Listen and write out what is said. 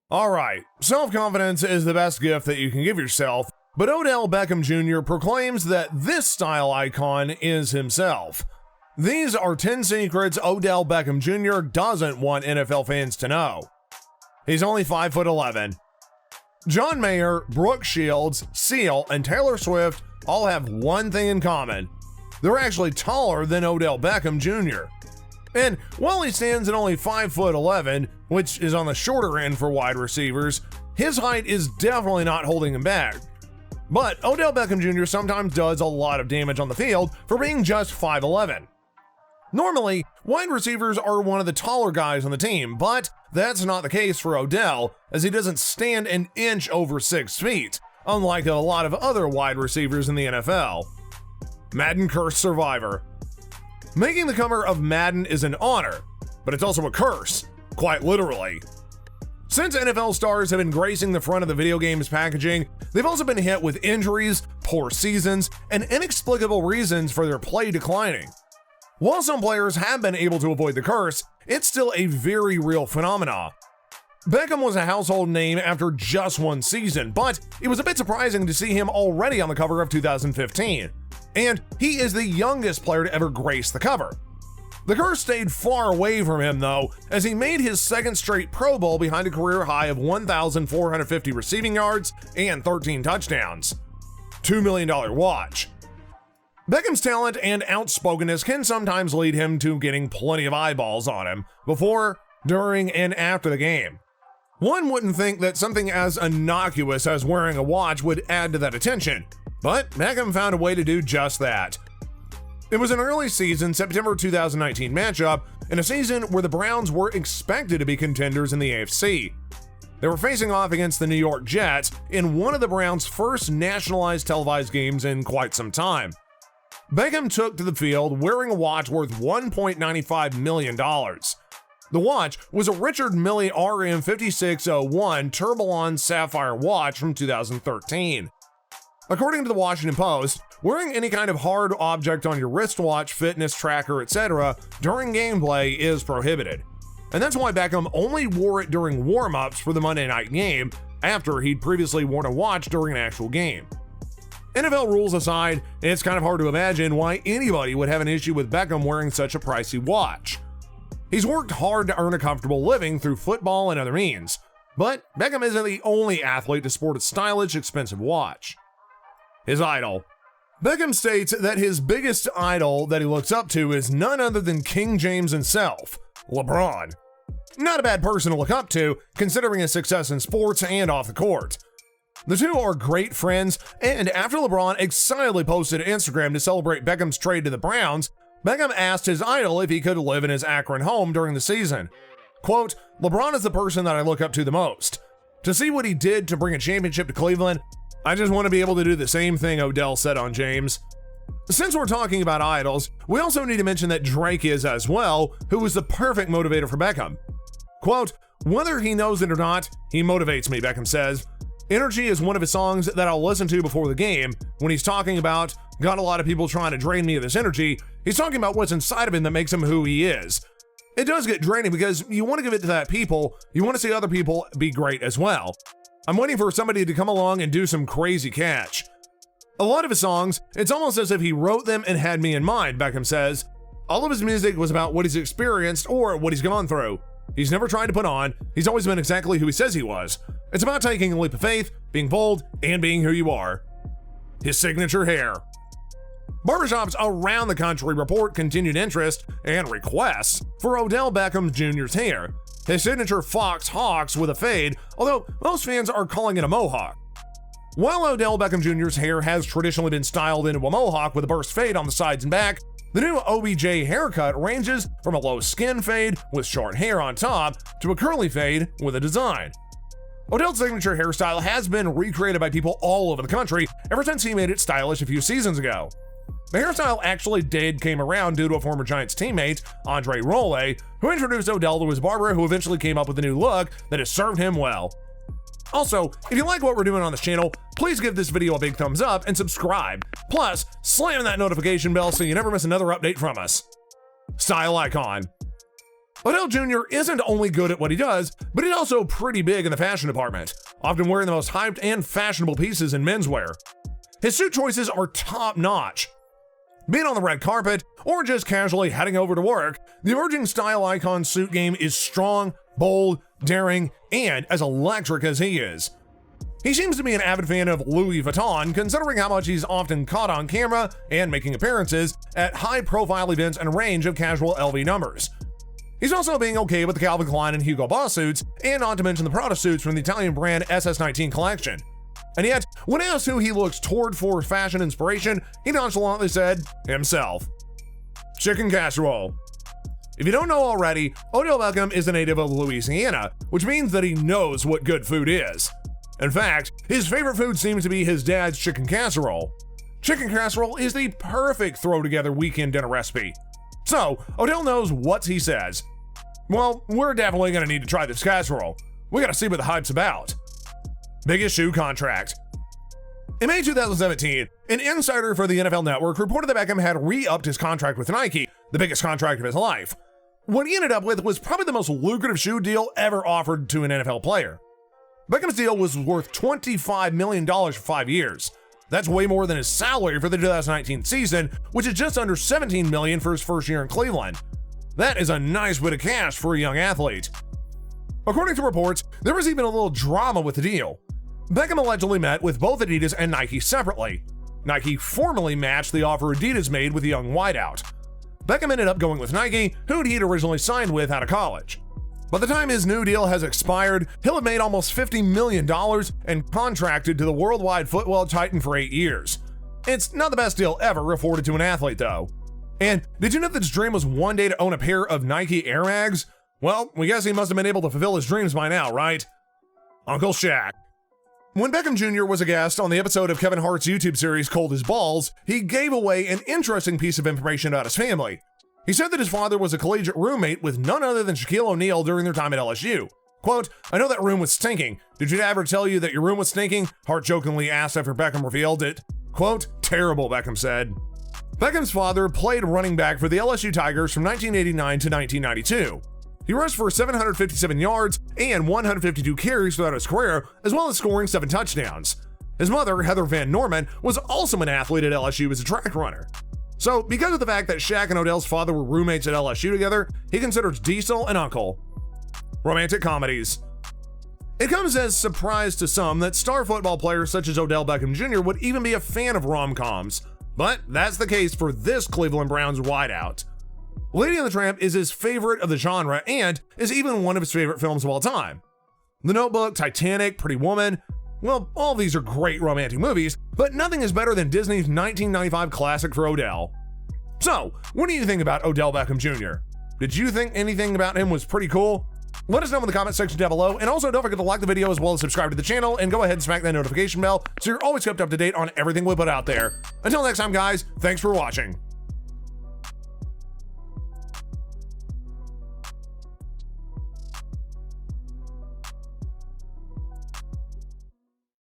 Alright, self-confidence is the best gift that you can give yourself, but Odell Beckham Jr. proclaims that this style icon is himself. These are 10 secrets Odell Beckham Jr. doesn't want NFL fans to know. He's only 5'11". John Mayer, Brooke Shields, Seal, and Taylor Swift all have one thing in common. They're actually taller than Odell Beckham Jr. And while he stands at only 5'11", which is on the shorter end for wide receivers, his height is definitely not holding him back. But Odell Beckham Jr. sometimes does a lot of damage on the field for being just 5'11". Normally, wide receivers are one of the taller guys on the team, but that's not the case for Odell, as he doesn't stand an inch over 6 feet, unlike a lot of other wide receivers in the NFL. Madden Curse Survivor. Making the cover of Madden is an honor, but it's also a curse, quite literally. Since NFL stars have been gracing the front of the video game's packaging, they've also been hit with injuries, poor seasons, and inexplicable reasons for their play declining. While some players have been able to avoid the curse, it's still a very real phenomenon. Beckham was a household name after just one season, but it was a bit surprising to see him already on the cover of 2015. And he is the youngest player to ever grace the cover. The curse stayed far away from him though, as he made his second straight Pro Bowl behind a career high of 1,450 receiving yards and 13 touchdowns. $2 million watch. Beckham's talent and outspokenness can sometimes lead him to getting plenty of eyeballs on him before, during, and after the game. One wouldn't think that something as innocuous as wearing a watch would add to that attention, but Beckham found a way to do just that. It was an early season September 2019 matchup in a season where the Browns were expected to be contenders in the AFC. They were facing off against the New York Jets in one of the Browns' first nationalized televised games in quite some time. Beckham took to the field wearing a watch worth $1.95 million. The watch was a Richard Mille RM5601 Tourbillon Sapphire watch from 2013. According to the Washington Post, wearing any kind of hard object on your wristwatch, fitness tracker, etc. during gameplay is prohibited. And that's why Beckham only wore it during warm-ups for the Monday night game, after he'd previously worn a watch during an actual game. NFL rules aside, it's kind of hard to imagine why anybody would have an issue with Beckham wearing such a pricey watch. He's worked hard to earn a comfortable living through football and other means, but Beckham isn't the only athlete to sport a stylish, expensive watch. His idol. Beckham states that his biggest idol that he looks up to is none other than King James himself, LeBron. Not a bad person to look up to, considering his success in sports and off the court. The two are great friends, and after LeBron excitedly posted to Instagram to celebrate Beckham's trade to the Browns, Beckham asked his idol if he could live in his Akron home during the season. Quote, "LeBron is the person that I look up to the most. To see what he did to bring a championship to Cleveland, I just want to be able to do the same thing," Odell said on James. Since we're talking about idols, we also need to mention that Drake is as well, who is the perfect motivator for Beckham. Quote, "Whether he knows it or not, he motivates me," Beckham says. Energy is one of his songs that I'll listen to before the game. When he's talking about, got a lot of people trying to drain me of this energy, he's talking about what's inside of him that makes him who he is. It does get draining because you want to give it to that people, you want to see other people be great as well. I'm waiting for somebody to come along and do some crazy catch. A lot of his songs, it's almost as if he wrote them and had me in mind, Beckham says. All of his music was about what he's experienced or what he's gone through. He's never tried to put on, he's always been exactly who he says he was. It's about taking a leap of faith, being bold, and being who you are. His signature hair. Barbershops around the country report continued interest and requests for Odell Beckham Jr.'s hair. His signature Fox Hawks with a fade, although most fans are calling it a mohawk. While Odell Beckham Jr.'s hair has traditionally been styled into a mohawk with a burst fade on the sides and back, the new OBJ haircut ranges from a low skin fade with short hair on top to a curly fade with a design. Odell's signature hairstyle has been recreated by people all over the country ever since he made it stylish a few seasons ago. The hairstyle actually came around due to a former Giants teammate, Andre Role, who introduced Odell to his barber, who eventually came up with a new look that has served him well. Also, if you like what we're doing on this channel, please give this video a big thumbs up and subscribe. Plus, slam that notification bell so you never miss another update from us. Style icon. Odell Jr. isn't only good at what he does, but he's also pretty big in the fashion department, often wearing the most hyped and fashionable pieces in menswear. His suit choices are top-notch. Being on the red carpet, or just casually heading over to work, the emerging style icon's suit game is strong, bold, daring, and as electric as he is. He seems to be an avid fan of Louis Vuitton, considering how much he's often caught on camera and making appearances at high-profile events and a range of casual LV numbers. He's also being okay with the Calvin Klein and Hugo Boss suits, and not to mention the Prada suits from the Italian brand SS19 collection. And yet, when asked who he looks toward for fashion inspiration, he nonchalantly said, himself. Chicken casserole. If you don't know already, Odell Beckham is a native of Louisiana, which means that he knows what good food is. In fact, his favorite food seems to be his dad's chicken casserole. Chicken casserole is the perfect throw-together weekend dinner recipe. So, Odell knows what he says. Well, we're definitely gonna need to try this casserole. We gotta see what the hype's about. Biggest shoe contract. In May 2017, an insider for the NFL Network reported that Beckham had re-upped his contract with Nike, the biggest contract of his life. What he ended up with was probably the most lucrative shoe deal ever offered to an NFL player. Beckham's deal was worth $25 million for 5 years. That's way more than his salary for the 2019 season, which is just under $17 million for his first year in Cleveland. That is a nice bit of cash for a young athlete. According to reports, there was even a little drama with the deal. Beckham allegedly met with both Adidas and Nike separately. Nike formally matched the offer Adidas made with the young wideout. Beckham ended up going with Nike, who he'd originally signed with out of college. By the time his new deal has expired, he'll have made almost $50 million and contracted to the worldwide football titan for 8 years. It's not the best deal ever afforded to an athlete, though. And did you know that his dream was one day to own a pair of Nike Air Mags? Well, we guess he must have been able to fulfill his dreams by now, right? Uncle Shaq. When Beckham Jr. was a guest on the episode of Kevin Hart's YouTube series Cold as Balls, he gave away an interesting piece of information about his family. He said that his father was a collegiate roommate with none other than Shaquille O'Neal during their time at LSU. Quote, "I know that room was stinking. Did you ever tell you that your room was stinking?" Hart jokingly asked after Beckham revealed it. Quote, "Terrible," Beckham said. Beckham's father played running back for the LSU Tigers from 1989 to 1992. He rushed for 757 yards and 152 carries throughout his career, as well as scoring 7 touchdowns. His mother, Heather Van Norman, was also an athlete at LSU as a track runner. So, because of the fact that Shaq and Odell's father were roommates at LSU together, he considers Diesel an uncle. Romantic comedies. It comes as a surprise to some that star football players such as Odell Beckham Jr. would even be a fan of rom-coms, but that's the case for this Cleveland Browns wideout. Lady and the Tramp is his favorite of the genre and is even one of his favorite films of all time. The Notebook, Titanic, Pretty Woman, well, all these are great romantic movies, but nothing is better than Disney's 1995 classic for Odell. So, what do you think about Odell Beckham Jr.? Did you think anything about him was pretty cool? Let us know in the comment section down below, and also don't forget to like the video as well as subscribe to the channel, and go ahead and smack that notification bell so you're always kept up to date on everything we put out there. Until next time, guys, thanks for watching.